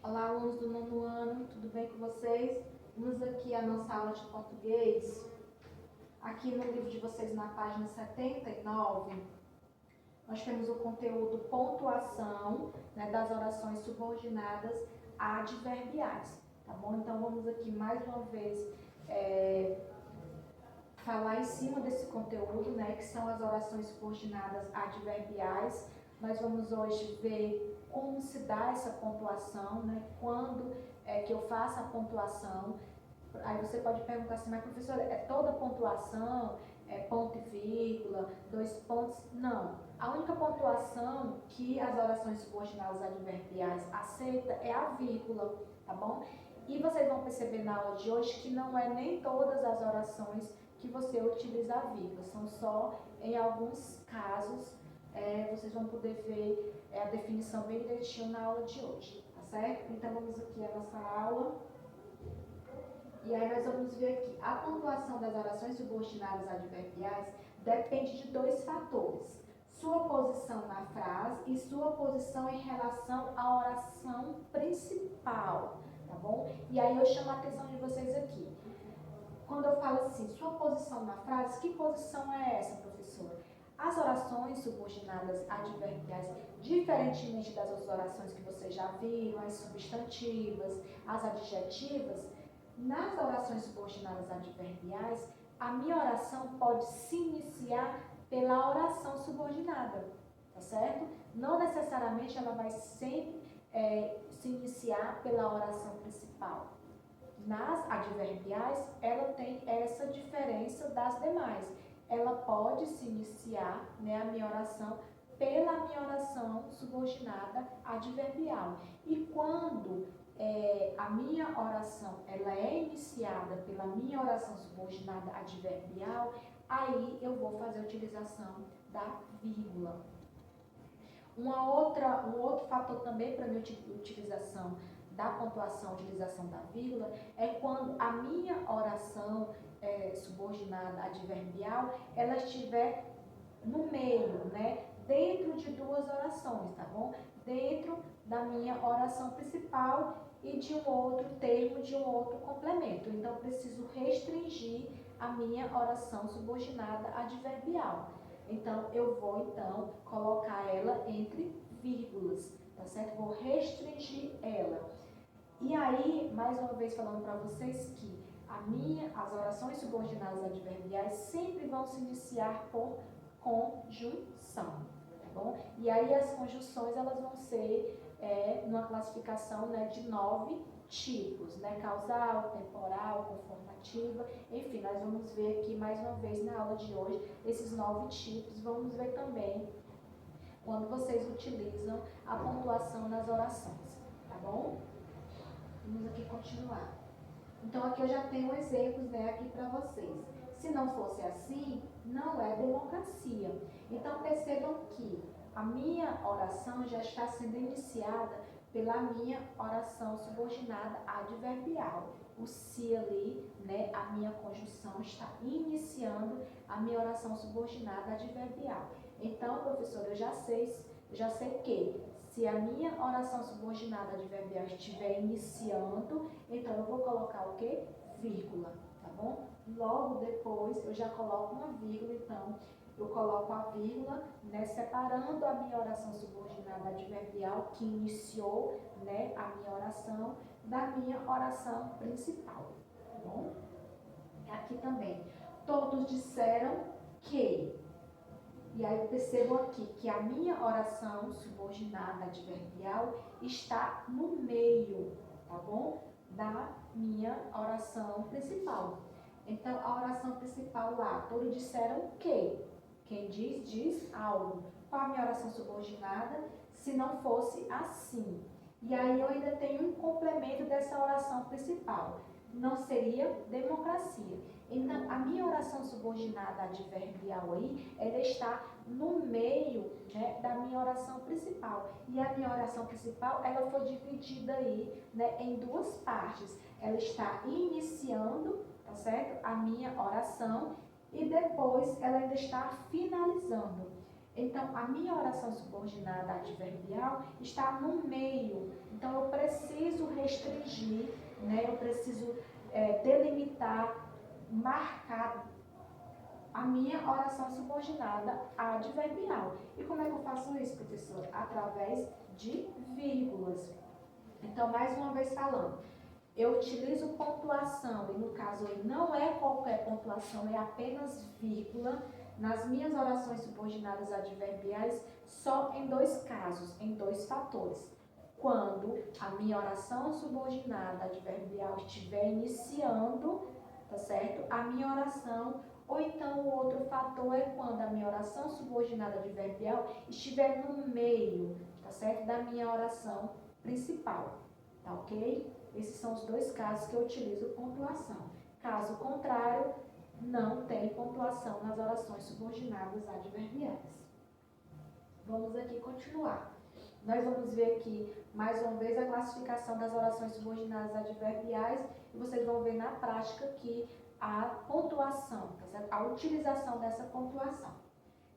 Olá, alunos do nono ano, tudo bem com vocês? Vamos aqui à nossa aula de português. Aqui no livro de vocês, na página 79, nós temos o conteúdo pontuação, né, das orações subordinadas adverbiais, tá bom? Então, vamos aqui mais uma vez falar em cima desse conteúdo, né, que são as orações subordinadas adverbiais. Nós vamos hoje ver como se dá essa pontuação, né, quando é que eu faço a pontuação. Aí você pode perguntar assim, mas professora, é toda pontuação, é ponto e vírgula, dois pontos? Não. A única pontuação que as orações subordinadas adverbiais aceitam é a vírgula, tá bom? E vocês vão perceber na aula de hoje que não é nem todas as orações que você utiliza a vírgula, são só em alguns casos. Vocês vão poder ver a definição bem direitinho na aula de hoje, tá certo? Então vamos aqui à nossa aula. E aí nós vamos ver aqui, a pontuação das orações subordinadas adverbiais depende de dois fatores: sua posição na frase e sua posição em relação à oração principal, tá bom? E aí eu chamo a atenção de vocês aqui. Quando eu falo assim, sua posição na frase, que posição é essa, professora? As orações subordinadas adverbiais, diferentemente das outras orações que vocês já viram, as substantivas, as adjetivas, nas orações subordinadas adverbiais, a minha oração pode se iniciar pela oração subordinada, tá certo? Não necessariamente ela vai sempre se iniciar pela oração principal. Nas adverbiais, ela tem essa diferença das demais. Ela pode se iniciar, né, a minha oração pela minha oração subordinada adverbial. E quando a minha oração ela é iniciada pela minha oração subordinada adverbial, aí eu vou fazer a utilização da vírgula. Um outro fator também para a minha utilização da pontuação, utilização da vírgula, é quando a minha oração subordinada adverbial, ela estiver no meio, né, dentro de duas orações, tá bom? Dentro da minha oração principal e de um outro termo, de um outro complemento. Então, eu preciso restringir a minha oração subordinada adverbial. Então, eu vou, colocar ela entre vírgulas, tá certo? Vou restringir ela. E aí, mais uma vez falando para vocês que as orações subordinadas adverbiais sempre vão se iniciar por conjunção, tá bom? E aí as conjunções, elas vão ser numa classificação, né, de 9 tipos, né? Causal, temporal, conformativa, enfim, nós vamos ver aqui mais uma vez na aula de hoje esses 9 tipos. Vamos ver também quando vocês utilizam a pontuação nas orações, tá bom? Vamos aqui continuar. Então, aqui eu já tenho exemplos, né, aqui para vocês. Se não fosse assim, não é democracia. Então, percebam que a minha oração já está sendo iniciada pela minha oração subordinada adverbial. O se ali, né, a minha conjunção está iniciando a minha oração subordinada adverbial. Então, professor, eu já sei que se a minha oração subordinada adverbial estiver iniciando, então eu vou colocar o quê? Vírgula, tá bom? Logo depois eu já coloco uma vírgula, então eu coloco a vírgula, né, separando a minha oração subordinada adverbial que iniciou, né, a minha oração da minha oração principal, tá bom? Aqui também, todos disseram que. E aí percebam aqui que a minha oração subordinada adverbial está no meio, tá bom? Da minha oração principal. Então, a oração principal lá, todos disseram que. Quem diz, diz algo. Qual a minha oração subordinada? Se não fosse assim. E aí eu ainda tenho um complemento dessa oração principal. Não seria democracia. Então, a minha oração subordinada adverbial aí, ela está no meio, né, da minha oração principal. E a minha oração principal, ela foi dividida aí, né, em duas partes. Ela está iniciando, tá certo? A minha oração e depois ela ainda está finalizando. Então, a minha oração subordinada adverbial está no meio Então, eu preciso restringir, né? Eu preciso delimitar, marcar a minha oração subordinada adverbial. E como é que eu faço isso, professora? Através de vírgulas. Então, mais uma vez falando, eu utilizo pontuação, e no caso aí não é qualquer pontuação, é apenas vírgula, nas minhas orações subordinadas adverbiais, só em 2 casos, em 2 fatores. Quando a minha oração subordinada adverbial estiver iniciando, tá certo? A minha oração, ou então o outro fator é quando a minha oração subordinada adverbial estiver no meio, tá certo? Da minha oração principal, tá ok? Esses são os 2 casos que eu utilizo pontuação. Caso contrário, não tem pontuação nas orações subordinadas adverbiais. Vamos aqui continuar. Nós vamos ver aqui, mais uma vez, a classificação das orações subordinadas adverbiais e vocês vão ver na prática aqui a pontuação, tá certo? A utilização dessa pontuação.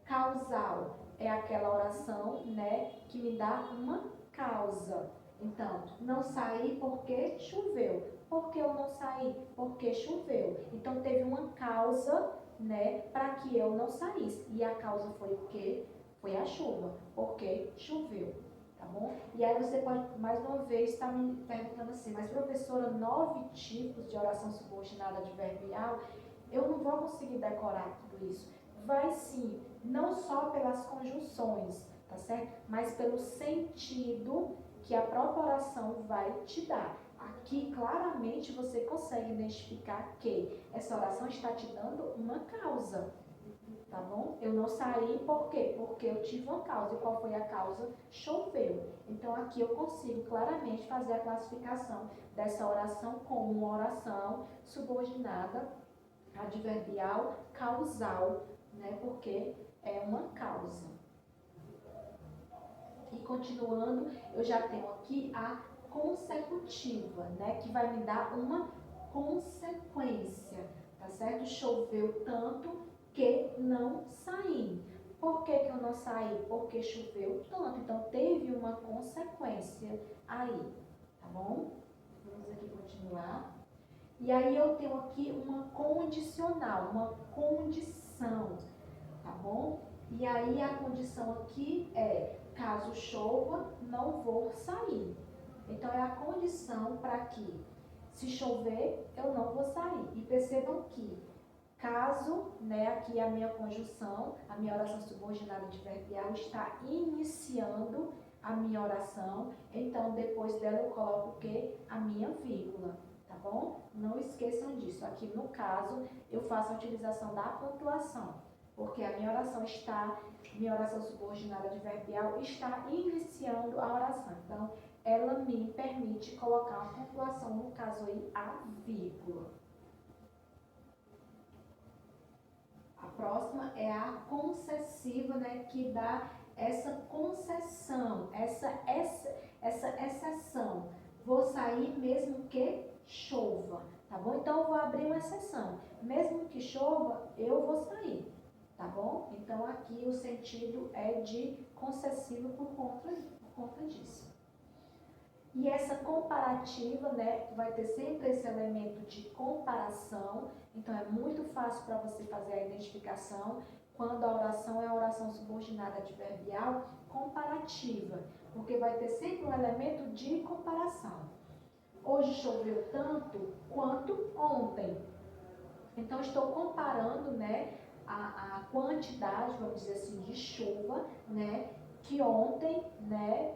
Causal é aquela oração, né, que me dá uma causa. Então, não saí porque choveu. Por que eu não saí? Porque choveu. Então, teve uma causa, né, para que eu não saísse. E a causa foi o quê? Foi a chuva, porque choveu, tá bom? E aí você pode, mais uma vez, estar me perguntando assim, mas professora, 9 tipos de oração subordinada adverbial, eu não vou conseguir decorar tudo isso. Vai sim, não só pelas conjunções, tá certo? Mas pelo sentido que a própria oração vai te dar. Aqui, claramente, você consegue identificar que essa oração está te dando uma causa, tá bom? Eu não saí por quê? Porque eu tive uma causa. E qual foi a causa? Choveu. Então, aqui eu consigo claramente fazer a classificação dessa oração como uma oração subordinada, adverbial, causal, né? Porque é uma causa. E continuando, eu já tenho aqui a consecutiva, né? Que vai me dar uma consequência, tá certo? Choveu tanto que não saí. Por que eu não saí? Porque choveu tanto. Então, teve uma consequência aí, tá bom? Vamos aqui continuar. E aí, eu tenho aqui uma condicional, uma condição, tá bom? E aí, a condição aqui é, caso chova, não vou sair. Então, é a condição para que, se chover, eu não vou sair. E percebam que, caso, né, aqui a minha conjunção, a minha oração subordinada adverbial está iniciando a minha oração, então depois dela eu coloco o quê? A minha vírgula, tá bom? Não esqueçam disso. Aqui no caso, eu faço a utilização da pontuação, porque a minha oração subordinada adverbial está iniciando a oração. Então, ela me permite colocar uma pontuação, no caso aí, a vírgula. A próxima é a concessiva, né, que dá essa concessão, essa exceção. Vou sair mesmo que chova, tá bom? Então, eu vou abrir uma exceção. Mesmo que chova, eu vou sair, tá bom? Então, aqui o sentido é de concessiva por conta disso. E essa comparativa, né, vai ter sempre esse elemento de comparação. Então, é muito fácil para você fazer a identificação quando a oração é a oração subordinada adverbial comparativa, porque vai ter sempre um elemento de comparação. Hoje choveu tanto quanto ontem. Então, estou comparando, né, a quantidade, vamos dizer assim, de chuva, né, que ontem, né,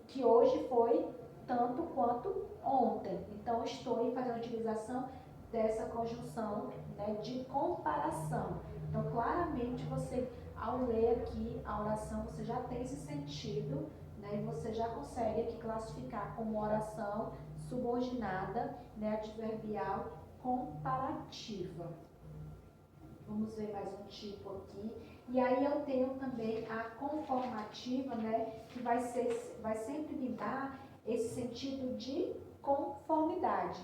que hoje foi tanto quanto ontem. Então, estou fazendo a utilização dessa conjunção, né, de comparação. Então, claramente, você, ao ler aqui a oração, você já tem esse sentido, né, e você já consegue aqui classificar como oração subordinada, né, adverbial comparativa. Vamos ver mais um tipo aqui. E aí eu tenho também a conformativa, né, que vai sempre me dar esse sentido de conformidade.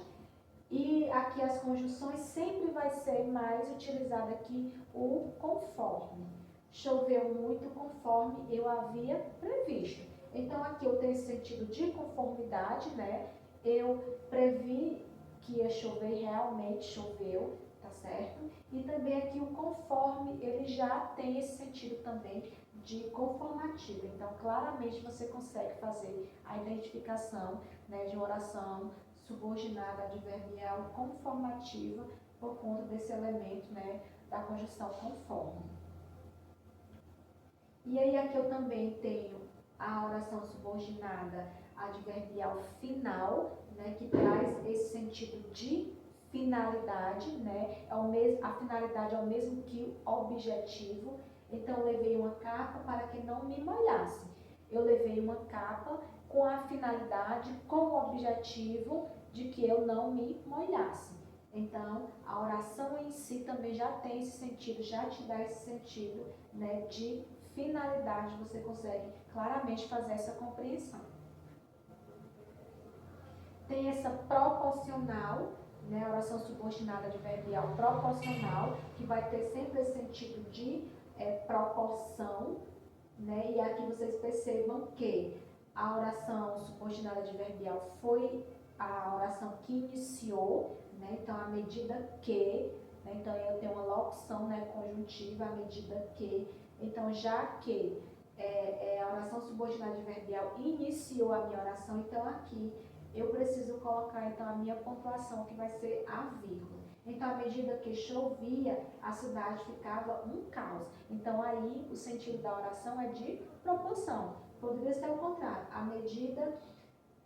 E aqui as conjunções sempre vai ser mais utilizado aqui o conforme. Choveu muito conforme eu havia previsto. Então aqui eu tenho esse sentido de conformidade, né? Eu previ que ia chover, realmente choveu, tá certo? E também aqui o conforme, ele já tem esse sentido também de conformativo. Então, claramente você consegue fazer a identificação, né, de uma oração subordinada adverbial conformativa por conta desse elemento, né, da conjunção conforme. E aí aqui eu também tenho a oração subordinada adverbial final, né, que traz esse sentido de finalidade, né, a finalidade é o mesmo que o objetivo. Então, eu levei uma capa para que não me molhasse. Eu levei uma capa com a finalidade, com o objetivo de que eu não me molhasse. Então, a oração em si também já tem esse sentido, já te dá esse sentido, né, de finalidade. Você consegue claramente fazer essa compreensão. Tem essa proporcional, né, a oração subordinada adverbial proporcional, que vai ter sempre esse sentido de proporção, né? E aqui vocês percebam que a oração subordinada adverbial foi a oração que iniciou, né? Então, à medida que, né? Então eu tenho uma locução, né, conjuntiva, à medida que. Então, já que a oração subordinada adverbial iniciou a minha oração, então aqui eu preciso colocar então a minha pontuação, que vai ser a vírgula. Então, à medida que chovia, a cidade ficava um caos. Então, aí o sentido da oração é de proporção. Poderia ser o contrário. À medida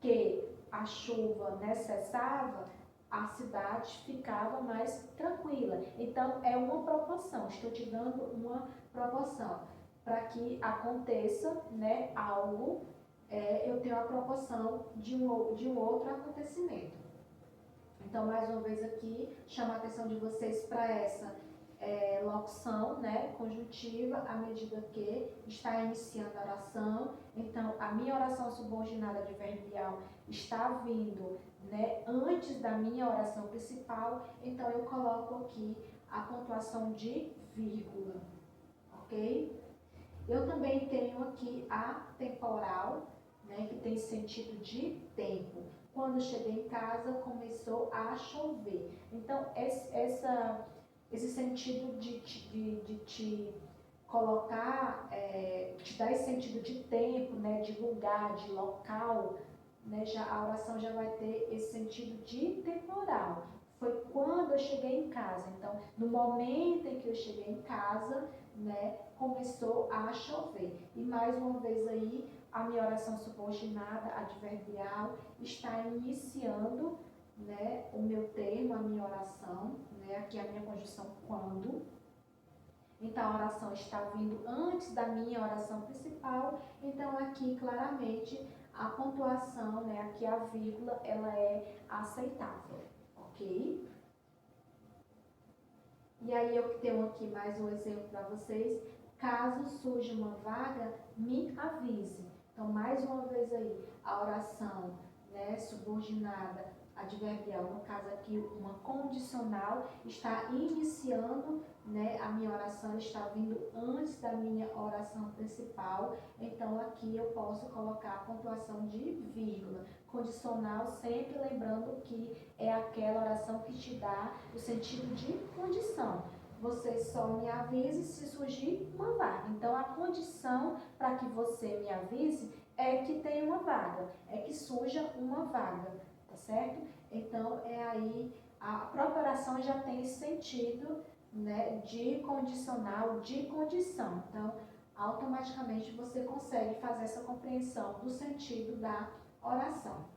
que a chuva, né, cessava, a cidade ficava mais tranquila. Então, é uma proporção. Estou te dando uma proporção. Para que aconteça, né, algo, eu tenho a proporção de um outro acontecimento. Então, mais uma vez aqui, chamo a atenção de vocês para essa locução, né, conjuntiva, à medida que está iniciando a oração. Então, a minha oração subordinada adverbial está vindo, né, antes da minha oração principal. Então, eu coloco aqui a pontuação de vírgula, ok? Eu também tenho aqui a temporal, né, que tem sentido de tempo. Quando cheguei em casa, começou a chover. Então, esse sentido de te colocar, te dar esse sentido de tempo, né, de lugar, de local, né, a oração já vai ter esse sentido de temporal. Foi quando eu cheguei em casa. Então, no momento em que eu cheguei em casa, né, começou a chover. E mais uma vez aí, a minha oração subordinada adverbial está iniciando, né, o meu termo, a minha oração, né, aqui a minha conjunção quando. Então, a oração está vindo antes da minha oração principal. Então, aqui claramente a pontuação, né, aqui a vírgula, ela é aceitável, ok? E aí eu tenho aqui mais um exemplo para vocês. Caso surja uma vaga, me avise. Então, mais uma vez aí, a oração, né, subordinada adverbial, no caso aqui uma condicional, está iniciando, né, a minha oração está vindo antes da minha oração principal. Então, aqui eu posso colocar a pontuação de vírgula. Condicional, sempre lembrando que é aquela oração que te dá o sentido de condição. Você só me avise se surgir uma vaga. Então, a condição para que você me avise é que tenha uma vaga, é que surja uma vaga, tá certo? Então, aí, a própria oração já tem esse sentido, né, de condicional, de condição. Então, automaticamente você consegue fazer essa compreensão do sentido da oração.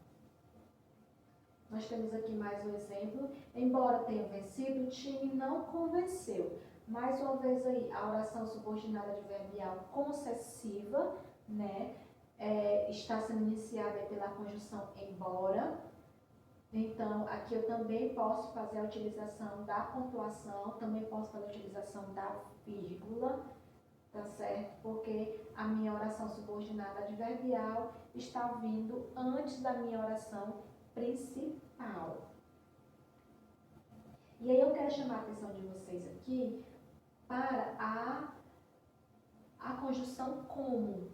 Nós temos aqui mais um exemplo. Embora tenha vencido, o time não convenceu. Mais uma vez aí, a oração subordinada adverbial concessiva, né, está sendo iniciada pela conjunção embora. Então, aqui eu também posso fazer a utilização da pontuação, também posso fazer a utilização da vírgula, tá certo? Porque a minha oração subordinada adverbial está vindo antes da minha oração principal. E aí eu quero chamar a atenção de vocês aqui para a conjunção como.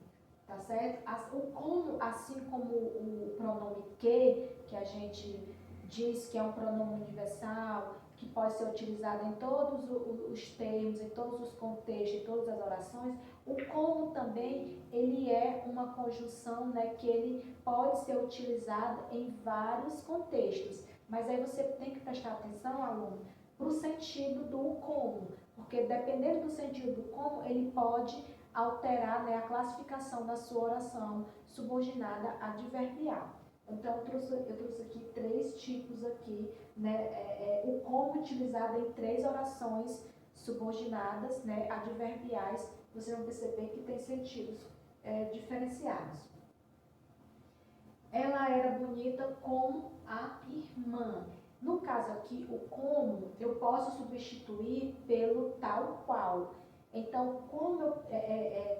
tá certo? O como, assim como o pronome que a gente diz que é um pronome universal, que pode ser utilizado em todos os termos, em todos os contextos, em todas as orações, o como também, ele é uma conjunção, né, que ele pode ser utilizado em vários contextos. Mas aí você tem que prestar atenção, aluno, para o sentido do como, porque dependendo do sentido do como, ele pode alterar, né, a classificação da sua oração subordinada adverbial. Então, eu trouxe aqui 3 tipos aqui, né, o como utilizado em 3 orações subordinadas, né, adverbiais. Vocês vão perceber que tem sentidos diferenciados. Ela era bonita como a irmã. No caso aqui, o como eu posso substituir pelo tal qual. Então,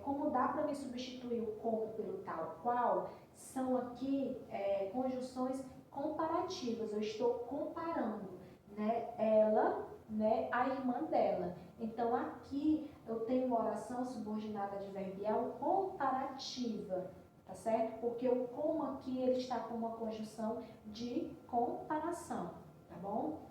como dá para me substituir o como pelo tal qual, são aqui conjunções comparativas. Eu estou comparando, né, ela, né, a irmã dela. Então, aqui eu tenho uma oração subordinada adverbial comparativa, tá certo? Porque o como aqui ele está com uma conjunção de comparação, tá bom?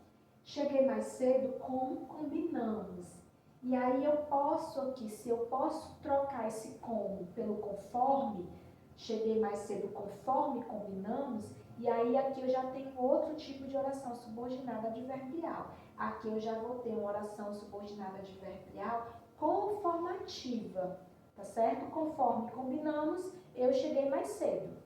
Cheguei mais cedo, como combinamos. E aí eu posso aqui, se eu posso trocar esse como pelo conforme, cheguei mais cedo conforme combinamos, e aí aqui eu já tenho outro tipo de oração subordinada adverbial. Aqui eu já vou ter uma oração subordinada adverbial conformativa, tá certo? Conforme combinamos, eu cheguei mais cedo,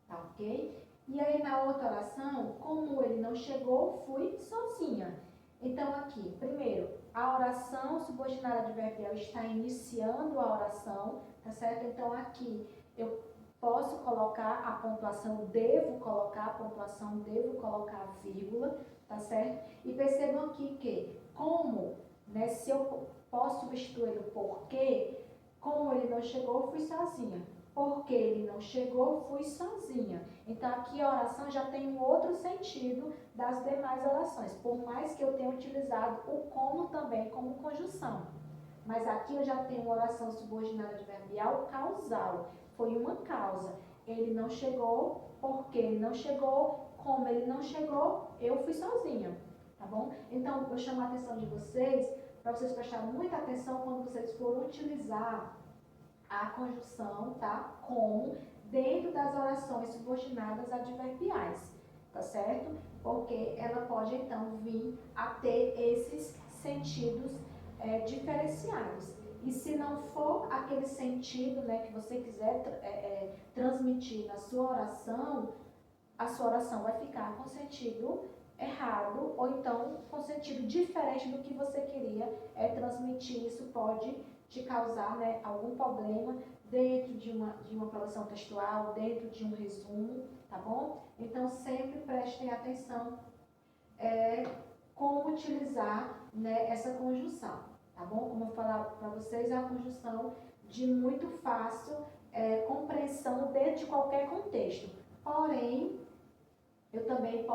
tá ok? E aí na outra oração, como ele não chegou, fui sozinha. Então aqui, primeiro, a oração subordinada adverbial está iniciando a oração, tá certo? Então aqui eu posso colocar a pontuação, devo colocar a pontuação, devo colocar a vírgula, tá certo? E percebam aqui que, como, né, se eu posso substituir o porquê, como ele não chegou, fui sozinha. Porque ele não chegou, fui sozinha. Então, aqui a oração já tem um outro sentido das demais orações, por mais que eu tenha utilizado o como também como conjunção. Mas aqui eu já tenho uma oração subordinada adverbial causal. Foi uma causa. Ele não chegou, porque ele não chegou, como ele não chegou, eu fui sozinha. Tá bom? Então, eu chamo a atenção de vocês, para vocês prestarem muita atenção quando vocês forem utilizar a conjunção, tá? Como dentro das orações subordinadas adverbiais, tá certo? Porque ela pode, então, vir a ter esses sentidos diferenciados. E se não for aquele sentido, né, que você quiser transmitir na sua oração, a sua oração vai ficar com sentido errado, ou então com sentido diferente do que você queria transmitir. Isso pode te causar, né, algum problema dentro de uma produção textual, dentro de um resumo, tá bom? Então, sempre prestem atenção como utilizar, né, essa conjunção, tá bom? Como eu falar para vocês, é uma conjunção de muito fácil compreensão dentro de qualquer contexto. Porém, eu também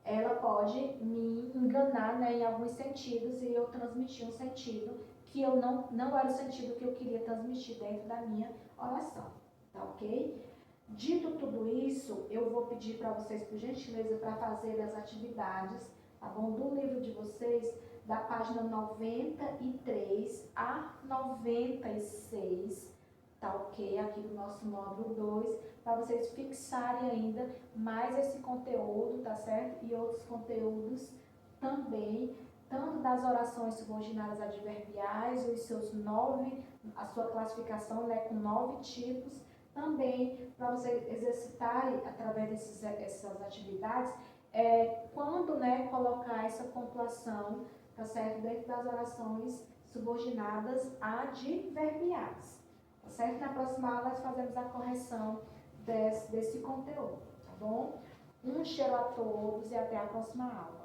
ela pode me enganar, né, em alguns sentidos, e eu transmitir um sentido que eu não era o sentido que eu queria transmitir dentro da minha oração, tá ok? Dito tudo isso, eu vou pedir para vocês, por gentileza, para fazer as atividades, tá bom? Do livro de vocês, da página 93 a 96, tá ok? Aqui do nosso módulo 2, para vocês fixarem ainda mais esse conteúdo, tá certo? E outros conteúdos também, tanto das orações subordinadas adverbiais, os seus 9, a sua classificação, né, com 9 tipos, também para vocês exercitarem através dessas atividades, quando, né, colocar essa pontuação, tá certo? Dentro das orações subordinadas adverbiais, tá certo? Na próxima aula nós fazemos a correção desse conteúdo, tá bom? Um cheiro a todos e até a próxima aula.